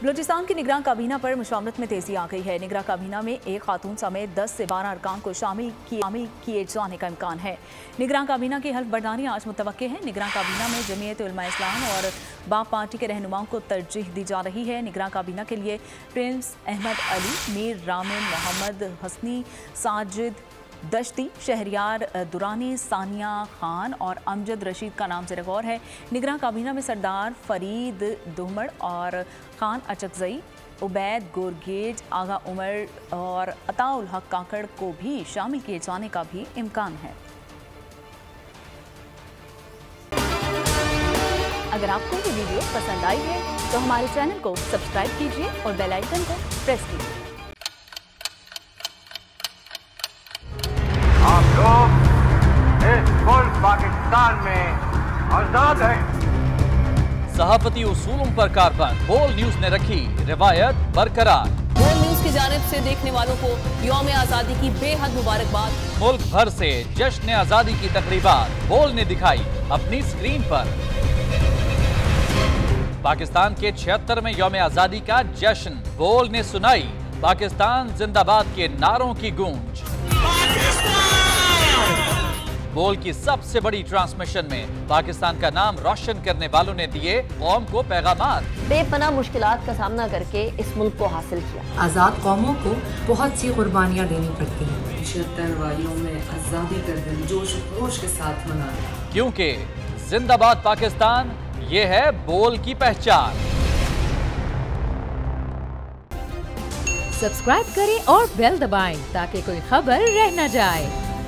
बलूचिस्तान की निगरान काबीना पर मुशावरत में तेजी आ गई है। निगरान काबीना में एक खातून समेत 10 से 12 अरकान को शामिल किए जाने का इम्कान है। निगरान काबीना की हल्फ बर्दारी आज मुतवक्के है। निगरान काबीना में जमीयत उलमा इस्लाम और बाप पार्टी के रहनुमाओं को तरजीह दी जा रही है। निगरान काबीना के लिए प्रिंस अहमद अली, मीर रामिन, मोहम्मद हसनी, साजिद दश्ती, शहरियार दुरानी, सानिया खान और अमजद रशीद का नाम ज़ेर गौर है। निगरान काबीना में सरदार फरीद दुहमड़ और खान अचकजई, उबैद गोरगेज, आगा उमर और अताउल हक काकड़ को भी शामिल किए जाने का भी इम्कान है। अगर आपको ये वीडियो पसंद आई है तो हमारे चैनल को सब्सक्राइब कीजिए और बेल आइकन को प्रेस कीजिए। आप लोग इस मुल्क पाकिस्तान में आजाद हैं। सहाफती उसूलों पर कारबंद बोल न्यूज ने रखी रिवायत बरकरार। बोल न्यूज की जानिब से देखने वालों को यौम आजादी की बेहद मुबारकबाद। मुल्क भर से जश्न आजादी की तकरीबात बोल ने दिखाई अपनी स्क्रीन पर। पाकिस्तान के 76वें यौम आजादी का जश्न बोल ने सुनाई पाकिस्तान जिंदाबाद के नारों की गूंज। बोल की सबसे बड़ी ट्रांसमिशन में पाकिस्तान का नाम रोशन करने वालों ने दिए कौम को पैगामात। बेपनाह मुश्किलात का सामना करके इस मुल्क को हासिल किया। आज़ाद कौमों को बहुत सी कुर्बानियाँ देनी पड़ती हैं। 76 वारियों में आज़ादी का दिन जोश खरोश के साथ मनाया, क्योंकि जिंदाबाद पाकिस्तान ये है बोल की पहचान। सब्सक्राइब करें और बेल दबाएं ताकि कोई खबर रह न जाए।